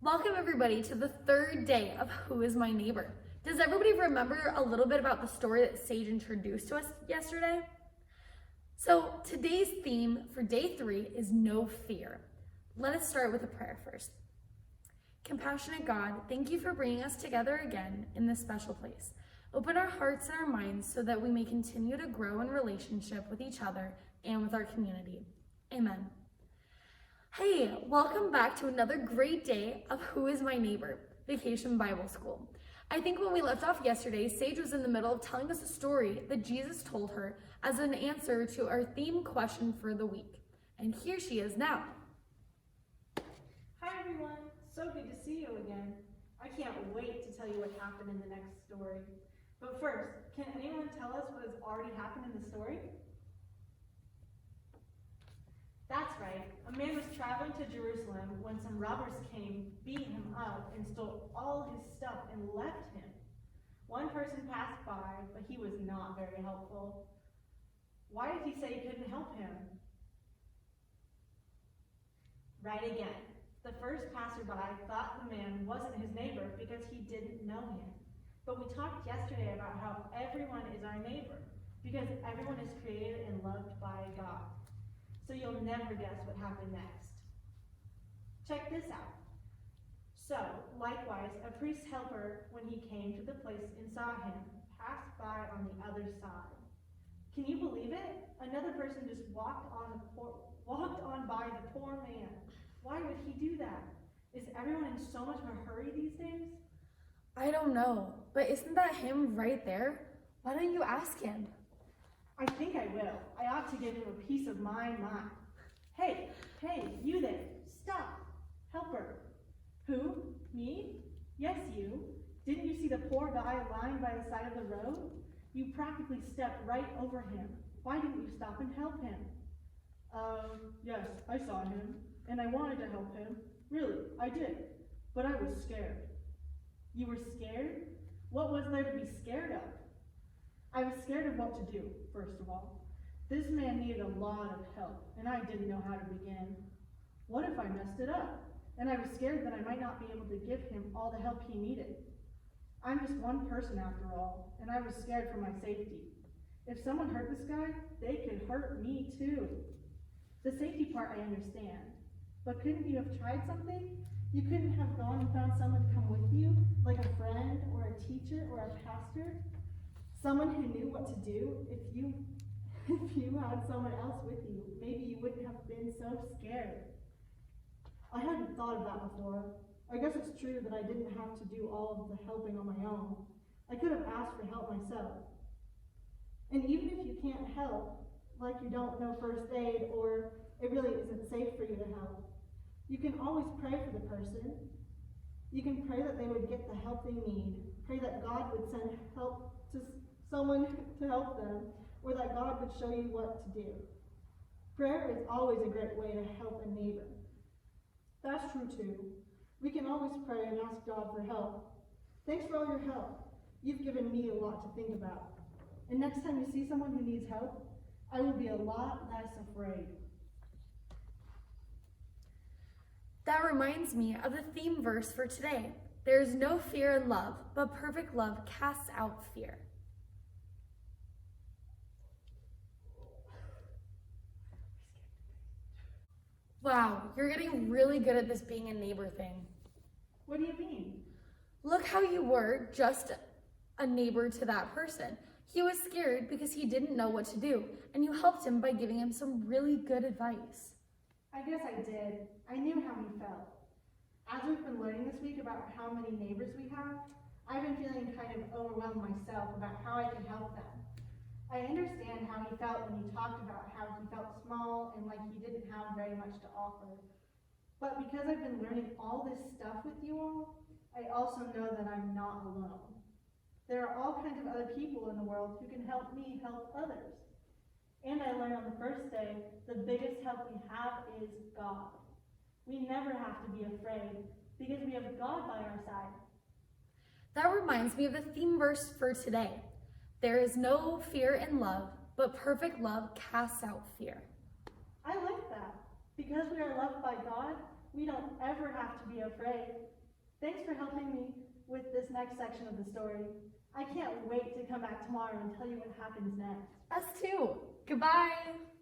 Welcome everybody to the third day of Who is My Neighbor? Does everybody remember a little bit about the story that Sage introduced to us yesterday? So today's theme for day 3 is no fear. Let us start with a prayer first. Compassionate God, thank you for bringing us together again in this special place. Open our hearts and our minds so that we may continue to grow in relationship with each other and with our community. Amen. Hey, welcome back to another great day of Who is My Neighbor? Vacation Bible School. I think when we left off yesterday, Sage was in the middle of telling us a story that Jesus told her as an answer to our theme question for the week. And here she is now. Hi everyone, so good to see you again. I can't wait to tell you what happened in the next story. But first, can anyone tell us what has already happened in the story? That's right, a man was traveling to Jerusalem when some robbers came, beat him up, and stole all his stuff and left him. One person passed by, but he was not very helpful. Why did he say he couldn't help him? Right again. The first passerby thought the man wasn't his neighbor because he didn't know him. But we talked yesterday about how everyone is our neighbor because everyone is created and loved by God. So you'll never guess what happened next. Check this out. So, likewise, a priest's helper, when he came to the place and saw him, passed by on the other side. Can you believe it? Another person just walked on by the poor man. Why would he do that? Is everyone in so much of a hurry these days? I don't know, but isn't that him right there? Why don't you ask him? I think I will. I ought to give him a piece of my mind. Hey, you there. Stop. Helper. Who? Me? Yes, you. Didn't you see the poor guy lying by the side of the road? You practically stepped right over him. Why didn't you stop and help him? Yes, I saw him, and I wanted to help him. Really, I did. But I was scared. You were scared? What was there to be scared of? I was scared of what to do, first of all. This man needed a lot of help, and I didn't know how to begin. What if I messed it up? And I was scared that I might not be able to give him all the help he needed. I'm just one person after all, and I was scared for my safety. If someone hurt this guy, they could hurt me too. The safety part I understand, but couldn't you have tried something? You couldn't have gone and found someone to come with you, like a friend or a teacher or a pastor? Someone who knew what to do. If you had someone else with you, maybe you wouldn't have been so scared. I hadn't thought of that before. I guess it's true that I didn't have to do all of the helping on my own. I could have asked for help myself. And even if you can't help, like you don't know first aid or it really isn't safe for you to help, you can always pray for the person. You can pray that they would get the help they need. Pray that God would send help to someone to help them, or that God would show you what to do. Prayer is always a great way to help a neighbor. That's true too. We can always pray and ask God for help. Thanks for all your help. You've given me a lot to think about. And next time you see someone who needs help, I will be a lot less afraid. That reminds me of the theme verse for today. There is no fear in love, but perfect love casts out fear. Wow, you're getting really good at this being a neighbor thing. What do you mean? Look how you were just a neighbor to that person. He was scared because he didn't know what to do, and you helped him by giving him some really good advice. I guess I did. I knew how he felt. As we've been learning this week about how many neighbors we have, I've been feeling kind of overwhelmed myself about how I can help them. I understand how he felt when he talked about how he felt small and like he didn't have very much to offer. But because I've been learning all this stuff with you all, I also know that I'm not alone. There are all kinds of other people in the world who can help me help others. And I learned on the first day, the biggest help we have is God. We never have to be afraid because we have God by our side. That reminds me of the theme verse for today. There is no fear in love, but perfect love casts out fear. I like that. Because we are loved by God, we don't ever have to be afraid. Thanks for helping me with this next section of the story. I can't wait to come back tomorrow and tell you what happens next. Us too. Goodbye.